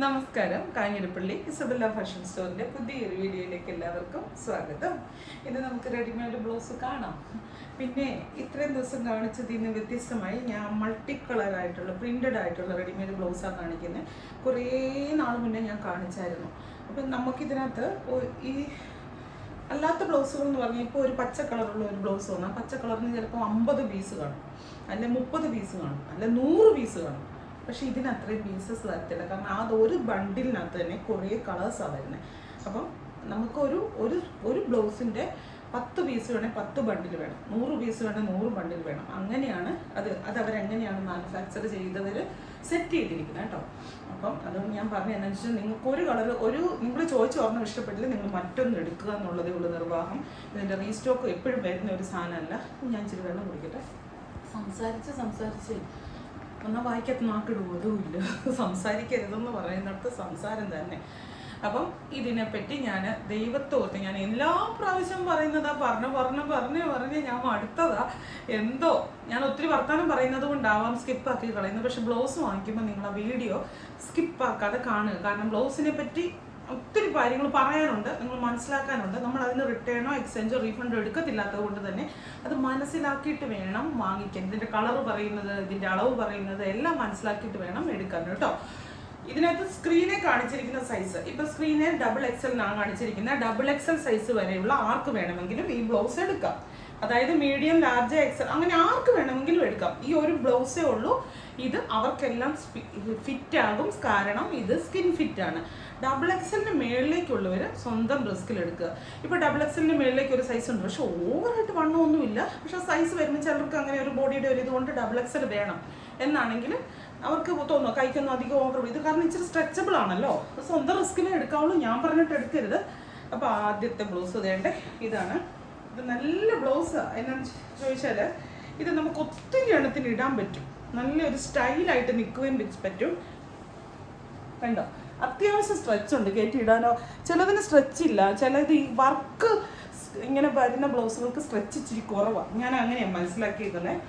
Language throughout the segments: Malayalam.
നമസ്കാരം. കാഞ്ഞിരപ്പള്ളി ഇസബെല്ല ഫാഷൻ സ്റ്റോറിന്റെ പുതിയൊരു വീഡിയോയിലേക്ക് എല്ലാവർക്കും സ്വാഗതം. ഇത് നമുക്ക് റെഡിമെയ്ഡ് ബ്ലൗസ് കാണാം. പിന്നെ ഇത്രയും ദിവസം കാണിച്ചതിൽ നിന്ന് വ്യത്യസ്തമായി ഞാൻ മൾട്ടി കളറായിട്ടുള്ള പ്രിന്റഡ് ആയിട്ടുള്ള റെഡിമെയ്ഡ് ബ്ലൗസാണ് കാണിക്കുന്നത്. കുറേ നാൾ മുന്നേ ഞാൻ കാണിച്ചായിരുന്നു. അപ്പം നമുക്കിതിനകത്ത് ഈ അല്ലാത്ത ബ്ലൗസുകൾ എന്ന് പറഞ്ഞാൽ ഇപ്പോൾ ഒരു പച്ച കളറുള്ള ഒരു ബ്ലൗസ് വന്നാൽ പച്ച കളറിന് ചിലപ്പോൾ 50 പീസ് കാണും, അല്ലെ 30 പീസ് കാണും, അല്ലെ 100 പീസ് കാണും. പക്ഷെ ഇതിന് അത്രയും പീസസ് വരത്തില്ല, കാരണം അത് ഒരു ബണ്ടിലിനകത്ത് തന്നെ കുറേ കളേഴ്സാണ് വരുന്നത്. അപ്പം നമുക്ക് ഒരു ബ്ലൗസിൻ്റെ 10 പീസ് വേണേൽ 10 ബണ്ടിൽ വേണം, 100 പീസ് വേണേൽ 100 ബണ്ടിൽ വേണം. അങ്ങനെയാണ് അത് അവരെങ്ങനെയാണ് മാനുഫാക്ചർ ചെയ്തവർ സെറ്റ് ചെയ്തിരിക്കുന്നത് കേട്ടോ. അപ്പം അതുകൊണ്ട് ഞാൻ പറഞ്ഞത് എന്താണെന്ന് വെച്ചാൽ നിങ്ങൾക്ക് ഒരു കളർ നിങ്ങൾ ചോദിച്ച് ഓർമ്മ ഇഷ്ടപ്പെട്ടില്ല, നിങ്ങൾ മറ്റൊന്ന് എടുക്കുക എന്നുള്ളതേ ഉള്ളൂ നിർവാഹം. ഇതിൻ്റെ റീസ്റ്റോക്ക് എപ്പോഴും വരുന്ന ഒരു സാധനമല്ല. ഞാൻ ഇച്ചിരി വെള്ളം കുടിക്കട്ടെ. സംസാരിച്ച് എന്നാൽ വായിക്കത്ത് നാക്കിടുമോ? അതുമില്ല. സംസാരിക്കരുതെന്ന് പറയുന്നിടത്ത് സംസാരം തന്നെ. അപ്പം ഇതിനെപ്പറ്റി ഞാൻ ദൈവത്തോർത്ത് ഞാൻ എല്ലാ പ്രാവശ്യം പറയുന്നതാ, പറഞ്ഞ് ഞാൻ അടുത്തതാ. എന്തോ ഞാൻ ഒത്തിരി വർത്തമാനം പറയുന്നത് കൊണ്ടാവാം സ്കിപ്പാക്കി കളയുന്നത്. പക്ഷെ ബ്ലൗസ് വാങ്ങിക്കുമ്പോൾ നിങ്ങൾ ആ വീഡിയോ സ്കിപ്പാക്കാതെ കാണുക. കാരണം ബ്ലൗസിനെ പറ്റി ഒത്തിരി കാര്യങ്ങൾ പറയാനുണ്ട്, നിങ്ങൾ മനസ്സിലാക്കാനുണ്ട്. നമ്മൾ അതിന് റിട്ടേണോ എക്സ്ചേഞ്ചോ റീഫണ്ടോ എടുക്കത്തില്ലാത്തത് കൊണ്ട് തന്നെ അത് മനസ്സിലാക്കിയിട്ട് വേണം വാങ്ങിക്കാൻ. ഇതിൻ്റെ കളറ് പറയുന്നത്, ഇതിൻ്റെ അളവ് പറയുന്നത് എല്ലാം മനസ്സിലാക്കിയിട്ട് വേണം എടുക്കാൻ കേട്ടോ. ഇതിനകത്ത് സ്ക്രീനെ കാണിച്ചിരിക്കുന്ന സൈസ്, ഇപ്പൊ സ്ക്രീനെ XXL കാണിച്ചിരിക്കുന്ന XXL സൈസ് വരെയുള്ള ആർക്ക് വേണമെങ്കിലും ഈ ബ്ലൗസ് എടുക്കാം. അതായത് മീഡിയം, ലാർജ്, എക്സൽ അങ്ങനെ ആർക്ക് വേണമെങ്കിലും എടുക്കാം. ഈ ഒരു ബ്ലൗസേ ഉള്ളൂ. ഇത് അവർക്കെല്ലാം ഫിറ്റ് ആകും, കാരണം ഇത് സ്കിൻ ഫിറ്റ് ആണ്. XXL മേളിലേക്കുള്ളവർ സ്വന്തം റിസ്കിൽ എടുക്കുക. ഇപ്പോൾ XXL മേളിലേക്ക് ഒരു സൈസ് ഉണ്ട്, പക്ഷെ ഓവറായിട്ട് വണ്ണമൊന്നുമില്ല. പക്ഷെ സൈസ് വരുമ്പോൾ ചിലർക്ക് അങ്ങനെ ഒരു ബോഡിയുടെ ഒരു ഇതുകൊണ്ട് XXL വേണം എന്നാണെങ്കിൽ അവർക്ക് തോന്നുന്നു കൈക്കൊന്നും അധികം ഓവർ ഇത്, കാരണം ഇച്ചിരി സ്ട്രെച്ചബിൾ ആണല്ലോ. സ്വന്തം റിസ്കിനെ എടുക്കാവുള്ളൂ, ഞാൻ പറഞ്ഞിട്ട് എടുക്കരുത്. അപ്പോൾ ആദ്യത്തെ ബ്ലൗസ് വേണ്ടേ ഇതാണ്. ഇത് നല്ല ബ്ലൗസാണ്. എന്നാന്ന് ചോദിച്ചാൽ ഇത് നമുക്ക് ഒത്തിരി എണ്ണത്തിന് ഇടാൻ പറ്റും, നല്ലൊരു സ്റ്റൈലായിട്ട് നിൽക്കുകയും പറ്റും. കണ്ടോ, അത്യാവശ്യം സ്ട്രെച്ച് ഉണ്ട്, കയറ്റി ഇടാനോ. ചിലതിന് സ്ട്രെച്ച് ഇല്ല, ചിലത് ഈ വർക്ക് ഇങ്ങനെ വരുന്ന ബ്ലൗസുകൾക്ക് സ്ട്രെച്ച് ഇച്ചിരി കുറവാണ്. ഞാൻ അങ്ങനെയാണ് മനസ്സിലാക്കിയിരിക്കുന്നത്.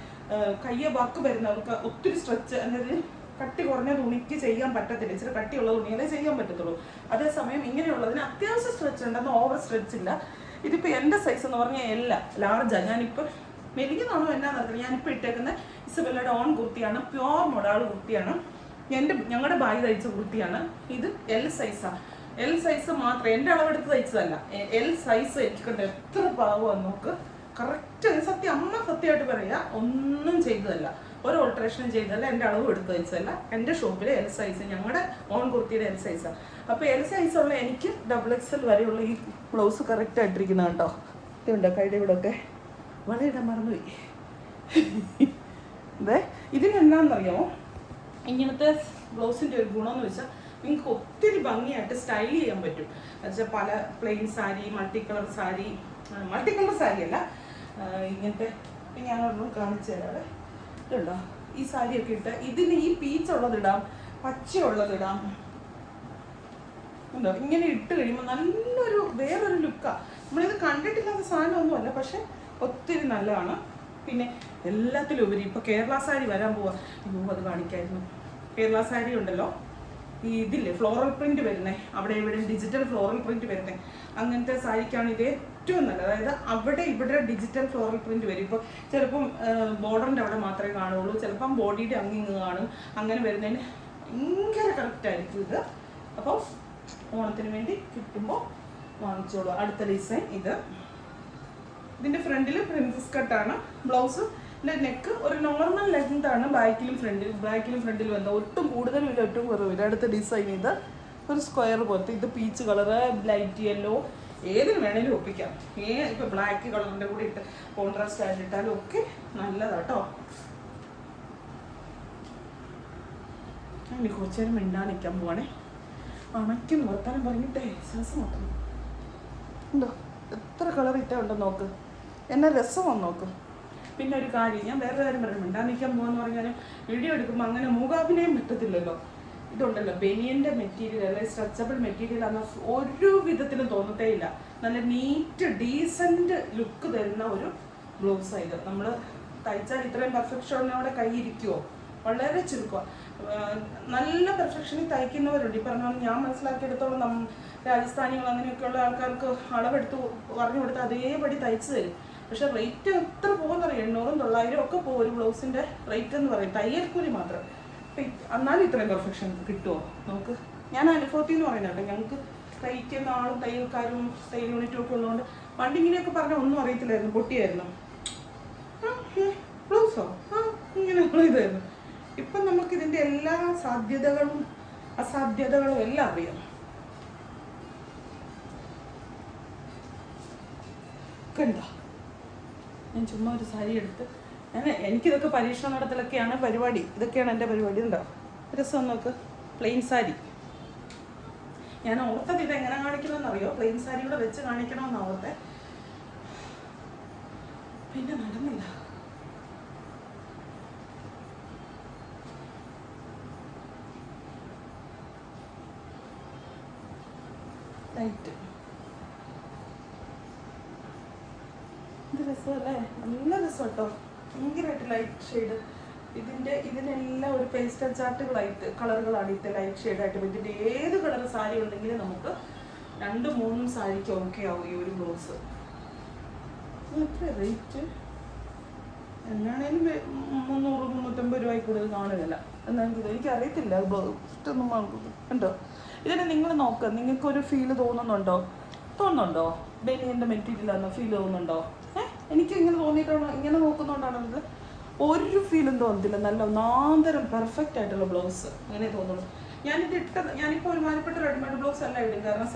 കയ്യ വർക്ക് വരുന്നവർക്ക് ഒത്തിരി സ്ട്രെച്ച്, അതായത് കട്ടി കുറഞ്ഞ തുണിക്ക് ചെയ്യാൻ പറ്റത്തില്ല, ഇച്ചിരി കട്ടിയുള്ള തുണികളെ ചെയ്യാൻ പറ്റത്തുള്ളൂ. അതേസമയം ഇങ്ങനെയുള്ളതിന് അത്യാവശ്യം സ്ട്രെച്ച് ഉണ്ട്, എന്നാൽ ഓവർ സ്ട്രെച്ച് ഇല്ല. ഇതിപ്പോൾ എൻ്റെ സൈസ് എന്ന് പറഞ്ഞാൽ എല്ലാം ലാർജാണ്. ഞാനിപ്പോൾ മെലിഞ്ഞതാണോ എന്നാന്ന് അറിയില്ല. ഞാനിപ്പോൾ ഇട്ടേക്കുന്ന ഇസബെല്ലയുടെ ഓൺ കുർത്തിയാണ്, പ്യുവർ മൊഡാൾ കുർത്തിയാണ്. ഞങ്ങളുടെ ബായി തയ്ച്ച കുർത്തിയാണ്. ഇത് L സൈസാണ്. L സൈസ് മാത്രം, എൻ്റെ അളവെടുത്ത് തയ്ച്ചതല്ല. L സൈസ് എനിക്ക് കണ്ട് എത്ര പാവമാണ് നോക്ക്. കറക്റ്റ് സത്യമായിട്ട് പറയുക, ഒന്നും ചെയ്തതല്ല, ഒരു ഓൾട്രേഷനും ചെയ്തതല്ല, എൻ്റെ അളവ് എടുത്ത് തയ്ച്ചതല്ല. എൻ്റെ ഷോപ്പിലെ L സൈസ്, ഞങ്ങളുടെ ഓൺ കുർത്തിയുടെ L സൈസാണ്. അപ്പോൾ L സൈസുള്ള എനിക്ക് XXL വരെയുള്ള ഈ ബ്ലൗസ് കറക്റ്റ് ആയിട്ടിരിക്കുന്നത് കേട്ടോ. ഇതുണ്ടോ കൈയുടെ ഇവിടെ ഒക്കെ വളയിടാൻ മറന്നുപോയി. അതെ, ഇതിനെന്താണെന്നറിയാമോ, ഇങ്ങനത്തെ ബ്ലൗസിൻ്റെ ഒരു ഗുണമെന്ന് വെച്ചാൽ നിങ്ങൾക്ക് ഒത്തിരി ഭംഗിയായിട്ട് സ്റ്റൈൽ ചെയ്യാൻ പറ്റും. എന്നുവെച്ചാൽ പല plain sari, multi colour sari അല്ല, ഇങ്ങനത്തെ ഞാനൊന്നും കാണിച്ചു തരാതെ. ഇതുണ്ടോ ഈ സാരിയൊക്കെ ഇട്ട് ഇതിന് ഈ പീച്ചുള്ളതിടാം, പച്ചയുള്ളതിടാം. ഉണ്ടോ, ഇങ്ങനെ ഇട്ട് കഴിയുമ്പോൾ നല്ലൊരു വേറൊരു ലുക്കാണ്. നമ്മളിത് കണ്ടിട്ടില്ലാത്ത സാധനമൊന്നുമല്ല, പക്ഷെ ഒത്തിരി നല്ലതാണ്. പിന്നെ എല്ലാത്തിലും ഉപരി ഇപ്പോൾ കേരള സാരി വരാൻ പോവാ. അത് കാണിക്കായിരുന്നു. കേരള സാരി ഉണ്ടല്ലോ, ഈ ഇതില്ലേ ഫ്ലോറൽ പ്രിന്റ് വരുന്നത്, അവിടെ ഇവിടെ ഡിജിറ്റൽ ഫ്ലോറൽ പ്രിന്റ് വരുന്നത്, അങ്ങനത്തെ സാരിക്കാണ് ഇത് ഏറ്റവും നല്ലത്. അതായത് അവിടെ ഇവിടെ ഡിജിറ്റൽ ഫ്ലോറൽ പ്രിന്റ് വരും. ഇപ്പോൾ ചിലപ്പം ബോർഡറിൻ്റെ അവിടെ മാത്രമേ കാണുള്ളൂ, ചിലപ്പം ബോഡിയുടെ അങ്ങിങ്ങ് കാണും. അങ്ങനെ വരുന്നതിന് ഭയങ്കര കറക്റ്റായിരിക്കും ഇത്. അപ്പോൾ ഓണത്തിന് വേണ്ടി കിട്ടുമ്പോൾ വാങ്ങിച്ചോളൂ. അടുത്ത ഡിസൈൻ ഇതിൻ്റെ ഫ്രണ്ടിൽ പ്രിൻസസ് കട്ടാണ്. ബ്ലൗസ് നെക്ക് ഒരു നോർമൽ ലെങ്ത് ആണ്. ബാക്കിലും ഫ്രണ്ടിലും എന്താ ഒട്ടും കൂടുതലും ഇല്ല, ഒട്ടും കുറവില്ല. അടുത്ത ഡിസൈൻ ഇത് ഒരു സ്ക്വയർ പോലത്തെ, ഇത് പീച്ച് കളറ്, ലൈറ്റ് യെല്ലോ, ഏതിന് വേണേലും ഒപ്പിക്കാം. ഇപ്പോൾ ബ്ലാക്ക് കളറിൻ്റെ കൂടെ ഇട്ട് കോൺട്രാസ്റ്റ് ആയിട്ട് ഇട്ടാലും ഒക്കെ നല്ലതാട്ടോ. ഇനി കുറച്ചു നേരം മിണ്ടാൻ നിൽക്കാൻ പോവാണേ. അണയ്ക്കും വർത്താനം പറഞ്ഞിട്ടേ ശ്വാസം നോക്കണം. ഉണ്ടോ എത്ര കളർ ഇട്ടേ ഉണ്ടെന്ന് നോക്ക്, എന്നെ രസമാണ് നോക്ക്. പിന്നെ ഒരു കാര്യം, ഞാൻ വേറൊരു കാര്യം പറയാം. മിണ്ടാൻ നിൽക്കാൻ പോകാന്ന് പറഞ്ഞാൽ വീഡിയോ എടുക്കുമ്പോൾ അങ്ങനെ മൂകാഭിനയം പറ്റത്തില്ലല്ലോ. ഇതുണ്ടല്ലോ ബനിയൻ്റെ മെറ്റീരിയൽ, അല്ലെങ്കിൽ സ്ട്രെച്ചബിൾ മെറ്റീരിയൽ ആണെന്ന് ഒരു വിധത്തിലും തോന്നത്തേ ഇല്ല. നല്ല നീറ്റ് ഡീസൻറ്റ് ലുക്ക് തരുന്ന ഒരു ബ്ലൗസാണ് ഇത്. നമ്മൾ തയ്ച്ചാൽ ഇത്രയും പെർഫെക്ഷനോടെ കൈ ഇരിക്കുമോ? വളരെ ചുരുക്കമാണ്. നല്ല പെർഫെക്ഷനിൽ തയ്ക്കുന്നവരുണ്ട്. ഈ പറഞ്ഞ പോലെ ഞാൻ മനസ്സിലാക്കിയെടുത്തോളം രാജസ്ഥാനികൾ അങ്ങനെയൊക്കെയുള്ള ആൾക്കാർക്ക് അളവെടുത്ത് പറഞ്ഞു കൊടുത്ത് അതേപടി തയ്ച്ചു തരും. പക്ഷെ റേറ്റ് എത്ര പോകുന്നറിയാം, 800-900 ഒക്കെ പോകും ഒരു ബ്ലൗസിൻ്റെ റേറ്റ് എന്ന് പറയും, തയ്യൽക്കൂലി മാത്രം. എന്നാലും ഇത്രയും പെർഫെക്ഷൻ കിട്ടുമോ നമുക്ക്? ഞാൻ അനുഭവത്തിൽ എന്ന് പറയുന്നത് കേട്ടോ. ഞങ്ങൾക്ക് തയ്ക്കുന്ന ആളും തയ്യൽക്കാരും തയ്യൽ യൂണിറ്റും ഒക്കെ ഉള്ളതുകൊണ്ട് പണ്ട് ഇങ്ങനെയൊക്കെ പറഞ്ഞാൽ ഒന്നും അറിയത്തില്ലായിരുന്നു, പൊട്ടിയായിരുന്നു. ബ്ലൗസോ ഇങ്ങനെയുള്ള ഇതായിരുന്നു. ഇപ്പം നമുക്കിതിൻ്റെ എല്ലാ സാധ്യതകളും അസാധ്യതകളും എല്ലാം അറിയാം. കണ്ടോ, ഞാൻ ചുമ്മാ ഒരു സാരി എടുത്ത് എനിക്കിതൊക്കെ പരീക്ഷണം നടത്തലൊക്കെയാണ് പരിപാടി. ഇതൊക്കെയാണ് എൻ്റെ പരിപാടി. ഉണ്ടോ രസം നോക്ക്, പ്ലെയിൻ സാരി. ഞാൻ ഓർത്തത് ഇതെങ്ങനെ കാണിക്കണമെന്നറിയോ, പ്ലെയിൻ സാരി കൂടെ വെച്ച് കാണിക്കണമെന്ന് ഓർത്തെ, പിന്നെ നടന്നില്ല. ലൈറ്റ് ഇത് രസമല്ലേ, നല്ല രസം കേട്ടോ, ഭയങ്കരമായിട്ട് ലൈറ്റ് ഷെയ്ഡ്. ഇതിനെല്ലാം ഒരു പേസ്റ്റൽ ചാർട്ടുകളായിട്ട് കളറുകളാണ് ഇത് ലൈറ്റ് ഷെയ്ഡായിട്ട്. ഇതിൻ്റെ ഏത് കളർ സാരി ഉണ്ടെങ്കിലും നമുക്ക് 2-3 സാരിക്ക് ഓക്കെ ആവും ഈ ഒരു ബ്ലൗസ്. എത്ര റേറ്റ് എന്നാണേലും 300-350 രൂപയ്ക്ക് കൂടുതൽ കാണുകയില്ല. എന്നാണ് എനിക്കറിയത്തില്ല ബ്ലൗസ് കണ്ടോ. ഇതിനെ നിങ്ങൾ നോക്കുക, നിങ്ങൾക്കൊരു ഫീല് തോന്നുന്നുണ്ടോ ബനിയൻ്റെ മെറ്റീരിയലാണെന്നോ ഫീൽ തോന്നുന്നുണ്ടോ? എനിക്ക് ഇങ്ങനെ തോന്നിയിട്ടാണോ, ഇങ്ങനെ നോക്കുന്നതുകൊണ്ടാണോ ഇത്? ഒരു ഫീലും തോന്നത്തില്ല. നല്ല ഒന്നാന്തരം പെർഫെക്റ്റ് ആയിട്ടുള്ള ബ്ലൗസ് അങ്ങനെ തോന്നുള്ളൂ. ഞാനിപ്പോൾ ഒരുമാതിരിപ്പെട്ട റെഡിമെയ്ഡ് ബ്ലൗസ് അല്ല ഇടും. കാരണം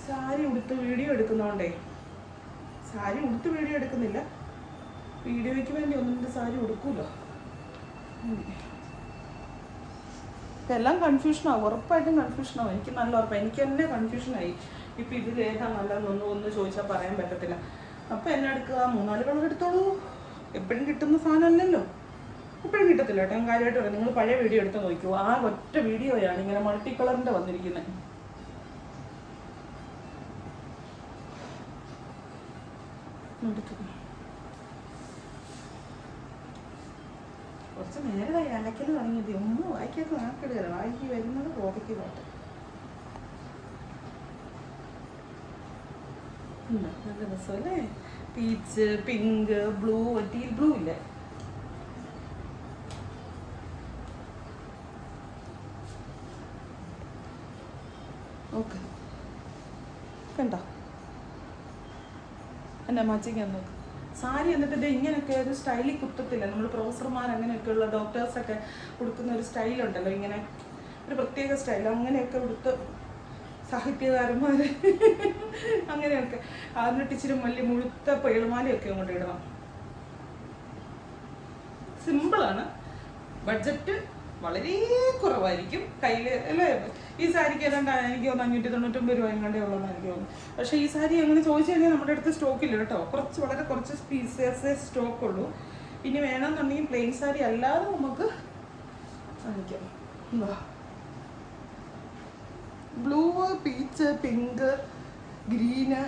സാരി ഉടുത്ത് വീഡിയോ എടുക്കുന്നതുകൊണ്ടേ, സാരി ഉടുത്ത് വീഡിയോ എടുക്കുന്നില്ല, വീഡിയോയ്ക്ക് വേണ്ടി ഒന്നും സാരി ഉടുക്കൂലോ. എല്ലാം കൺഫ്യൂഷനാവും, ഉറപ്പായിട്ടും കൺഫ്യൂഷനാവും. എനിക്ക് നല്ല ഉറപ്പാണ്, എനിക്ക് തന്നെ കൺഫ്യൂഷനായി. ഇപ്പം ഇതിൽ ഏതാ നല്ലതെന്നൊന്ന് ചോദിച്ചാൽ പറയാൻ പറ്റത്തില്ല. അപ്പം എന്നെ എടുക്കുക, 3-4 കളർ എടുത്തോളൂ. എപ്പോഴും കിട്ടുന്ന സാധനമല്ലല്ലോ, എപ്പോഴും കിട്ടത്തില്ല കേട്ടോ. ഞാൻ കാര്യമായിട്ട് പറയാം, നിങ്ങൾ പഴയ വീഡിയോ എടുത്ത് നോക്കൂ. ആ ഒറ്റ വീഡിയോയാണ് ഇങ്ങനെ മൾട്ടി കളറിൻ്റെ വന്നിരിക്കുന്നത്. കുറച്ച് നേരമായി അലക്കൽ തുടങ്ങിയത്. ഒന്നും വായിക്കൊക്കെ നാക്കിടുക, വായിക്ക് വരുന്നത് കോതയ്ക്ക് പാട്ട്. നല്ല രസമല്ലേ, peach, pink, blue, teal blue ഇല്ലേ. ഓക്കെ കണ്ടോ എന്നാ മാച്ചിക്കാൻ നോക്ക് സാരി. എന്നിട്ട് ഇത് ഇങ്ങനെയൊക്കെ ഒരു സ്റ്റൈലിൽ കുത്തത്തില്ല. നമ്മൾ പ്രൊഫസർമാർ അങ്ങനെയൊക്കെയുള്ള ഡോക്ടേഴ്സൊക്കെ കൊടുക്കുന്ന ഒരു സ്റ്റൈലുണ്ടല്ലോ, ഇങ്ങനെ ഒരു പ്രത്യേക സ്റ്റൈൽ, അങ്ങനെയൊക്കെ കൊടുത്ത് സാഹിത്യകാരന്മാർ അങ്ങനെയൊക്കെ അതിനിട്ട് ഇച്ചിരി മുഴുത്ത പേളുമാലയൊക്കെ കൊണ്ട് ഇടണം. സിമ്പിളാണ്, ബഡ്ജറ്റ് വളരെ കുറവായിരിക്കും കയ്യിൽ അല്ലേ. ഈ സാരിക്ക് ഏതാണ്ട് എനിക്ക് 599 രൂപ എങ്ങാണ്ടേ ഉള്ളതെന്ന് എനിക്ക് തോന്നുന്നു. പക്ഷേ ഈ സാരി അങ്ങനെ ചോദിച്ചു കഴിഞ്ഞാൽ നമ്മുടെ അടുത്ത് സ്റ്റോക്കില്ല കേട്ടോ. വളരെ കുറച്ച് പീസസേ സ്റ്റോക്കുള്ളൂ. ഇനി വേണമെന്നുണ്ടെങ്കിൽ പ്ലെയിൻ സാരി അല്ലാതെ നമുക്ക് കാണിക്കാം. എന്താ blue, peach, pink, green,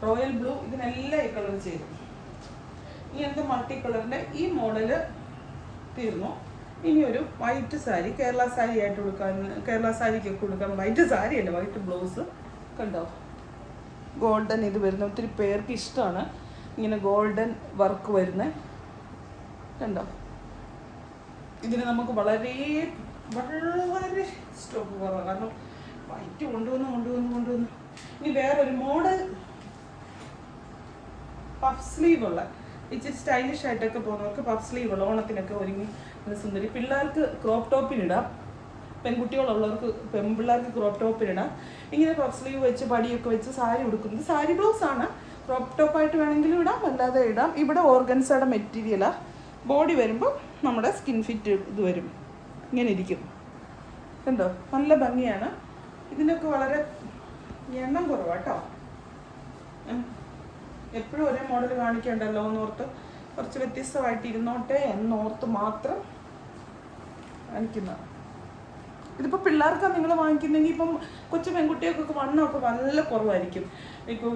royal blue, ഇതിനെല്ലാം ഈ കളർ ചെയ്തു. ഇങ്ങനത്തെ മൾട്ടി കളറിൻ്റെ ഈ മോഡല് തീർന്നു. ഇനി ഒരു വൈറ്റ് സാരി, കേരള സാരി ആയിട്ട് കേരള സാരിക്കൊക്കെ കൊടുക്കാൻ വൈറ്റ് സാരി അല്ല, വൈറ്റ് ബ്ലൗസ് കണ്ടോ. ഗോൾഡൻ ഇത് വരുന്ന ഒത്തിരി പേർക്ക് ഇഷ്ടമാണ് ഇങ്ങനെ ഗോൾഡൻ വർക്ക് വരുന്നത് കണ്ടോ. ഇതിന് നമുക്ക് വളരെ സ്റ്റോക്ക് കുറവാണ്, കാരണം വൈറ്റ് കൊണ്ടുവന്ന് ഇനി വേറൊരു മോഡൽ പഫ് സ്ലീവ് ഉള്ള ഇച്ചിരി സ്റ്റൈലിഷ് ആയിട്ടൊക്കെ പോകുന്നവർക്ക് പഫ് സ്ലീവ് ഉള്ള ഓണത്തിനൊക്കെ ഒരുങ്ങി സുന്ദരി. പിള്ളേർക്ക് ക്രോപ്പ് ടോപ്പിനിടാം, പെൺകുട്ടികളുള്ളവർക്ക് പെൺപിള്ളേർക്ക് ക്രോപ്പ് ടോപ്പിനിടാം. ഇങ്ങനെ പഫ് സ്ലീവ് വെച്ച് പടിയൊക്കെ വെച്ച് സാരി ഉടുക്കുന്നത് സാരി ബ്ലൗസാണ്. ക്രോപ്പ് ടോപ്പായിട്ട് വേണമെങ്കിലും ഇടാം, അല്ലാതെ ഇടാം. ഇവിടെ ഓർഗൻസയുടെ മെറ്റീരിയലാണ്. ബോഡി വരുമ്പോൾ നമ്മുടെ സ്കിൻ ഫിറ്റ് ഇത് വരും, ഇങ്ങനെ ഇരിക്കും കണ്ടോ. നല്ല ഭംഗിയാണ്. ഇതിനൊക്കെ വളരെ എണ്ണം കുറവാട്ടോ. എപ്പോഴും ഒരേ മോഡൽ കാണിക്കണ്ടല്ലോ എന്നോർത്ത് കുറച്ച് വ്യത്യസ്തമായിട്ട് ഇരുന്നോട്ടെ എന്നോർത്ത് മാത്രം കാണിക്കുന്ന. ഇതിപ്പോൾ പിള്ളേർക്കാണ് നിങ്ങൾ വാങ്ങിക്കുന്നെങ്കിൽ ഇപ്പം കൊച്ചു പെൺകുട്ടികൾക്കൊക്കെ വണ്ണമൊക്കെ നല്ല കുറവായിരിക്കും. ഇപ്പോൾ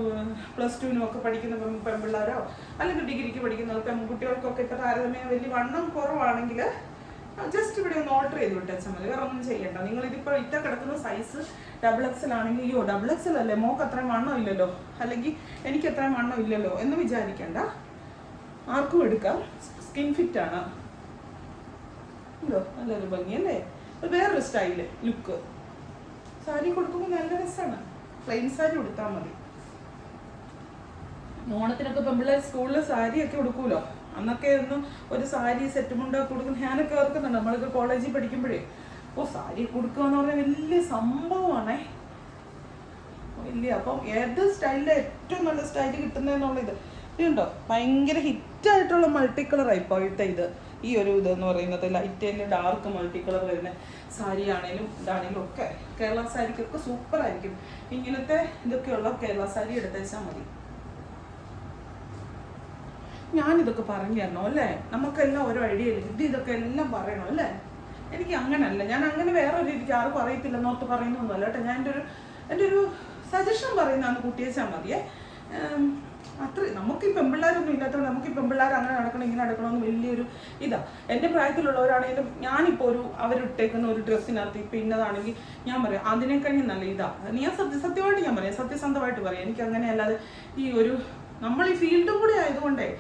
+2 ഒക്കെ പഠിക്കുന്ന പെൺപിള്ളേരോ അല്ലെങ്കിൽ ഡിഗ്രിക്ക് പഠിക്കുന്ന പെൺകുട്ടികൾക്കൊക്കെ ഇപ്പോൾ താരതമ്യം വലിയ വണ്ണം കുറവാണെങ്കിൽ ജസ്റ്റ് ഇവിടെ ഒന്ന് ഓർഡർ ചെയ്ത് വിട്ടാൽ മതി, വേറെ ഒന്നും ചെയ്യണ്ട. നിങ്ങളിതിപ്പോൾ ഇറ്റ കിടക്കുന്ന സൈസ് XXL ആണെങ്കിൽ XXL അല്ലേ, മോക്ക് അത്രയും വണ്ണം ഇല്ലല്ലോ, അല്ലെങ്കിൽ എനിക്ക് അത്രയും വണ്ണം ഇല്ലല്ലോ എന്ന് വിചാരിക്കേണ്ട, ആർക്കും എടുക്കാം. സ്കിൻ ഫിറ്റാണ്. നല്ലൊരു ഭംഗിയല്ലേ, വേറൊരു സ്റ്റൈല് ലുക്ക്. സാരി കൊടുക്കുമ്പോൾ നല്ല രസമാണ്. പ്ലെയിൻ സാരി കൊടുത്താൽ മതി. ഓണത്തിനൊക്കെ പെൺപിള്ളേർ സ്കൂളിൽ സാരിയൊക്കെ കൊടുക്കൂലോ, അന്നൊക്കെ ഒന്നും ഒരു സാരി സെറ്റ് മുണ്ടൊക്കെ കൊടുക്കും. ഞാനൊക്കെ ഓർക്കുന്നുണ്ട് നമ്മളൊക്കെ കോളേജിൽ പഠിക്കുമ്പോഴേ സാരി കൊടുക്കുക എന്ന് പറഞ്ഞാൽ വലിയ സംഭവമാണേ, വലിയ. അപ്പം ഏത് സ്റ്റൈലിലെ ഏറ്റവും നല്ല സ്റ്റൈല് കിട്ടുന്നതെന്നുള്ളത് ഇതുണ്ടോ, ഭയങ്കര ഹിറ്റായിട്ടുള്ള മൾട്ടി കളറായി ഇപ്പോഴത്തെ ഇത്. ഈ ഒരു ഇതെന്ന് പറയുന്നത് ലൈറ്റ് ഡാർക്ക് മൾട്ടി കളർ വരുന്ന സാരി ആണെങ്കിലും ഇതാണെങ്കിലും ഒക്കെ കേരള സാരിക്കൊക്കെ സൂപ്പറായിരിക്കും. ഇങ്ങനത്തെ ഇതൊക്കെയുള്ള കേരള സാരി എടുത്തേച്ചാൽ മതി. ഞാനിതൊക്കെ പറഞ്ഞു തരണോ അല്ലേ? നമുക്കെല്ലാം ഓരോ ഐഡിയ ഇല്ല, ഇതൊക്കെ എല്ലാം പറയണോ അല്ലേ? എനിക്ക് അങ്ങനല്ല, ഞാൻ അങ്ങനെ വേറെ ഒരു രീതിക്ക് ആരും പറയത്തില്ലെന്നോർത്ത് പറയുന്നൊന്നുമല്ല കേട്ടോ. ഞാൻ എൻ്റെ ഒരു സജഷൻ പറയുന്നതാണ്, കൂട്ടിയേച്ചാൽ മതിയേ. അത്ര നമുക്ക് ഈ പെൺപിള്ളേരൊന്നും ഇല്ലാത്തതുകൊണ്ട് നമുക്ക് ഈ പെൺപിള്ളേർ അങ്ങനെ നടക്കണം ഇങ്ങനെ നടക്കണമെന്ന് വലിയൊരു ഇതാ. എൻ്റെ പ്രായത്തിലുള്ളവരാണെങ്കിലും ഞാനിപ്പോൾ അവരിട്ടേക്കുന്ന ഒരു ഡ്രസ്സിനകത്ത് ഇപ്പം ഇന്നതാണെങ്കിൽ ഞാൻ പറയാം അതിനേക്കഴിഞ്ഞ് നല്ല ഇതാ. ഞാൻ സത്യമായിട്ട് ഞാൻ പറയാം, സത്യസന്ധമായിട്ട് പറയാം. എനിക്ക് അങ്ങനെ അല്ലാതെ ഈ ഒരു നമ്മൾ ഈ ഫീൽഡും കൂടി ആയതുകൊണ്ടേ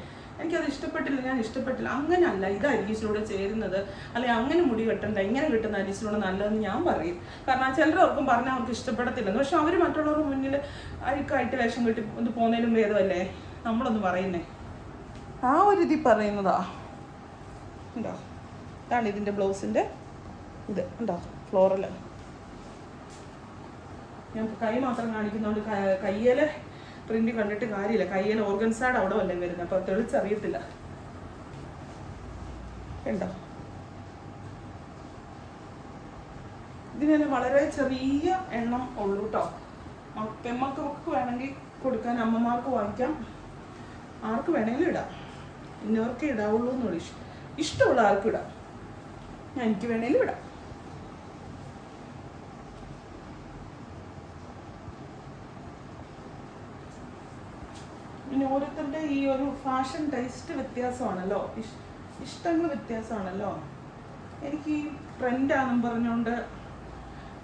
എനിക്കത് ഇഷ്ടപ്പെട്ടില്ല, ഞാൻ ഇഷ്ടപ്പെട്ടില്ല അങ്ങനെയല്ല, ഇതായിരിക്കും ഇച്ചിലൂടെ ചേരുന്നത്, അല്ലെങ്കിൽ അങ്ങനെ മുടി കെട്ടണ്ട ഇങ്ങനെ കിട്ടുന്ന ഇച്ചിലൂടെ നല്ലതെന്ന് ഞാൻ പറയും. കാരണം ചിലർക്കും പറഞ്ഞാൽ അവർക്ക് ഇഷ്ടപ്പെടത്തില്ലെന്ന്. പക്ഷെ അവർ മറ്റുള്ളവരുടെ മുന്നിൽ അഴുക്കായിട്ട് വേഷം കെട്ടി ഒന്ന് പോകുന്നതിലും ഭേദമല്ലേ നമ്മളൊന്ന് പറയുന്നേ. ആ ഒരു ഇതിൽ പറയുന്നതാ. ഉണ്ടോ, ഇതാണ് ഇതിൻ്റെ ബ്ലൗസിൻ്റെ ഇത് ഉണ്ടോ, ഫ്ലോറൽ. ഞാൻ കൈ മാത്രം കാണിക്കുന്നതുകൊണ്ട് കയ്യിലെ പ്രിന്റ് കണ്ടിട്ട് കാര്യമില്ല. കയ്യിൽ ഓർഗൻസാഡ് അവിടെ വല്ലേ വരുന്നത്, അപ്പോൾ തെളിച്ചറിയത്തില്ല. ഉണ്ടോ, ഇതിന് വളരെ ചെറിയ എണ്ണം ഉള്ളൂ കേട്ടോ. പെമ്മക്കൾക്ക് വേണമെങ്കിൽ കൊടുക്കാൻ, അമ്മമാർക്ക് വാങ്ങിക്കാം, ആർക്ക് വേണമെങ്കിലും ഇടാം. ഇന്നവർക്ക് ഇടാവുള്ളൂ എന്നുള്ള ഇഷ്ടമുള്ള ആർക്കും ഇടാം, എനിക്ക് വേണമെങ്കിലും ഇടാം. പിന്നെ ഓരോരുത്തരുടെ ഈ ഒരു ഫാഷൻ ടേസ്റ്റ് വ്യത്യാസമാണല്ലോ, ഇഷ്ടങ്ങൾ വ്യത്യാസമാണല്ലോ. എനിക്ക് ഈ ട്രെൻഡാണെന്നും പറഞ്ഞുകൊണ്ട്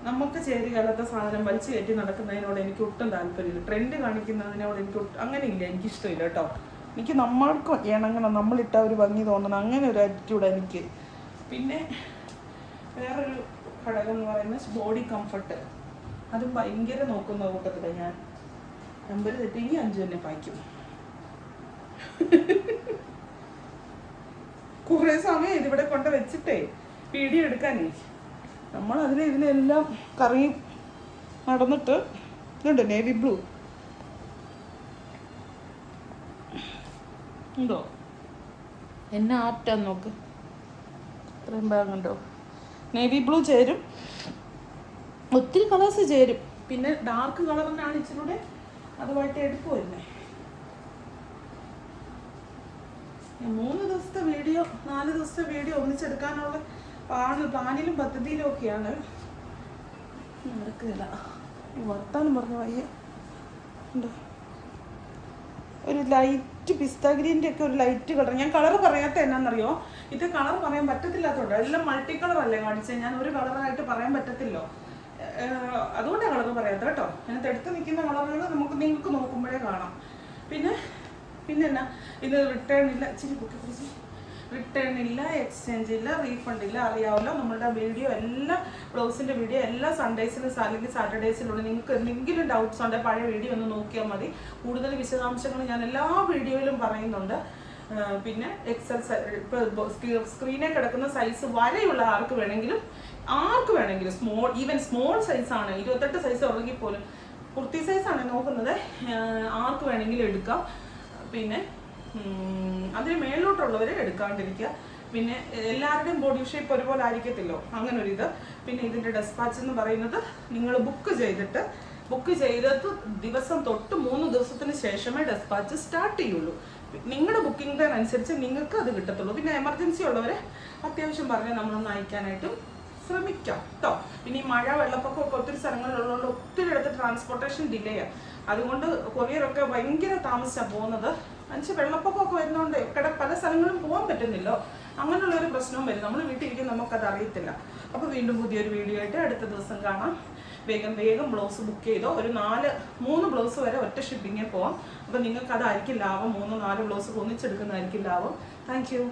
നമുക്ക് ചേരുകാലത്തെ സാധനം വലിച്ചു കയറ്റി നടക്കുന്നതിനോട് എനിക്ക് ഒട്ടും താല്പര്യമില്ല. ട്രെൻഡ് കാണിക്കുന്നതിനോട് എനിക്ക് അങ്ങനെയില്ല, എനിക്കിഷ്ടമില്ല കേട്ടോ. എനിക്ക് നമ്മൾക്ക് ഇണങ്ങണം, നമ്മളിട്ട ഒരു ഭംഗി തോന്നണം, അങ്ങനെ ഒരു ആറ്റിറ്റ്യൂഡ് എനിക്ക്. പിന്നെ വേറൊരു ഘടകം എന്ന് പറയുന്നത് ബോഡി കംഫർട്ട്. അതും ഭയങ്കര നോക്കുന്ന കൂട്ടത്തില്ല ഞാൻ. നമ്പർ തെറ്റിങ്ങി 5 തന്നെ പായിക്കും. കുറേ സമയം ഇതിവിടെ കൊണ്ട് വെച്ചിട്ടേ വീഡിയോ എടുക്കാനേ നമ്മൾ ഇതിനെല്ലാം കറങ്ങി നടന്നിട്ട് ഇതുണ്ട് നേവി ബ്ലൂ ഉണ്ടോ, എന്നെ ആപ്റ്റാന്ന് നോക്ക്. ഇത്രയും ഭാഗം കണ്ടോ, നേവി ബ്ലൂ ചേരും, ഒത്തിരി കളേഴ്സ് ചേരും. പിന്നെ ഡാർക്ക് കളറിനാണ് ഇച്ചിലൂടെ അതുമായിട്ട് എടുക്കുമല്ലേ. 3 ദിവസത്തെ വീഡിയോ 4 ദിവസത്തെ വീഡിയോ ഒന്നിച്ചെടുക്കാനുള്ള പ്ലാനിലും പദ്ധതിയിലും ഒക്കെയാണ്. നടക്കില്ല, വർത്താനം പറഞ്ഞു വയ്യ. ഒരു ലൈറ്റ് പിസ്ത ഗ്രീൻ്റെ ഒക്കെ ഒരു ലൈറ്റ് കളർ. ഞാൻ കളർ പറയാത്ത എന്നാന്നറിയോ, ഇത് കളർ പറയാൻ പറ്റത്തില്ലാത്തതുകൊണ്ട്. എല്ലാം മൾട്ടി കളർ അല്ലേ കാണിച്ചത്, ഞാൻ ഒരു കളറായിട്ട് പറയാൻ പറ്റത്തില്ലോ, അതുകൊണ്ടാണ് കളർ പറയാത്ത കേട്ടോ. അതിനകത്ത് എടുത്ത് നിൽക്കുന്ന കളറുകൾ നിങ്ങൾക്ക് നോക്കുമ്പോഴേ കാണാം. പിന്നെ എന്നാ ഇത് റിട്ടേൺ ഇല്ല, ഇച്ചിരി ബുക്ക് പിടിച്ച്, റിട്ടേൺ ഇല്ല, എക്സ്ചേഞ്ച് ഇല്ല, റീഫണ്ട് ഇല്ല. അറിയാമല്ലോ നമ്മളുടെ വീഡിയോ എല്ലാം, ബ്ലൗസിൻ്റെ വീഡിയോ എല്ലാ സൺഡേസിലും അല്ലെങ്കിൽ സാറ്റർഡേസിലുള്ള. നിങ്ങൾക്ക് എന്തെങ്കിലും ഡൗട്ട്സ് ഉണ്ടെങ്കിൽ പഴയ വീഡിയോ ഒന്ന് നോക്കിയാൽ മതി. കൂടുതൽ വിശദാംശങ്ങൾ ഞാൻ എല്ലാ വീഡിയോയിലും പറയുന്നുണ്ട്. പിന്നെ ഇപ്പോൾ സ്ക്രീനിൽ കിടക്കുന്ന സൈസ് വരെയുള്ള ആർക്ക് വേണമെങ്കിലും ഈവൻ സ്മോൾ സൈസാണ്, 28 സൈസ് ഉള്ളെങ്കിൽ പോലും കുർത്തി സൈസാണ് നോക്കുന്നത്, ആർക്ക് വേണമെങ്കിലും എടുക്കാം. പിന്നെ അതിന് മേലോട്ടുള്ളവർ എടുക്കാണ്ടിരിക്കുക. പിന്നെ എല്ലാവരുടെയും ബോഡി ഷേപ്പ് ഒരുപോലെ ആയിരിക്കത്തില്ലോ, അങ്ങനെ ഒരു ഇത്. പിന്നെ ഇതിൻ്റെ ഡെസ്പാച്ച് എന്ന് പറയുന്നത് നിങ്ങൾ ബുക്ക് ചെയ്തിട്ട് ദിവസം തൊട്ട് 3 ദിവസത്തിന് ശേഷമേ ഡെസ്പാച്ച് സ്റ്റാർട്ട് ചെയ്യുള്ളൂ. നിങ്ങളുടെ ബുക്കിംഗ് ടൈം അനുസരിച്ച് നിങ്ങൾക്ക് അത് കിട്ടത്തുള്ളൂ. പിന്നെ എമർജൻസി ഉള്ളവരെ അത്യാവശ്യം പറഞ്ഞാൽ നമ്മളൊന്ന് അയക്കാനായിട്ടും ശ്രമിക്കാം കേട്ടോ. പിന്നെ ഈ മഴ വെള്ളപ്പൊക്കമൊക്കെ ഒത്തിരി സ്ഥലങ്ങളിലുള്ളതുകൊണ്ട് ഒത്തിരി അടുത്ത് ട്രാൻസ്പോർട്ടേഷൻ ഡിലേയാണ്. അതുകൊണ്ട് കൊറിയറൊക്കെ ഭയങ്കര താമസിച്ചാണ് പോകുന്നത്. എന്നുവെച്ചാൽ വെള്ളപ്പൊക്കമൊക്കെ വരുന്നതുകൊണ്ട് പല സ്ഥലങ്ങളും പോകാൻ പറ്റുന്നില്ലോ, അങ്ങനെയുള്ളൊരു പ്രശ്നവും വരും. നമ്മൾ വീട്ടിലിരിക്കും, നമുക്കത് അറിയത്തില്ല. അപ്പോൾ വീണ്ടും പുതിയൊരു വീഡിയോ ആയിട്ട് അടുത്ത ദിവസം കാണാം. വേഗം ബ്ലൗസ് ബുക്ക് ചെയ്തോ. ഒരു 3 ബ്ലൗസ് വരെ ഒറ്റ ഷിപ്പിങ്ങിൽ പോവാം. അപ്പോൾ നിങ്ങൾക്ക് അതായിരിക്കും ലാഭം. 3-4 ബ്ലൗസ് ഒന്നിച്ചെടുക്കുന്നതായിരിക്കും ലാഭം. Thank you.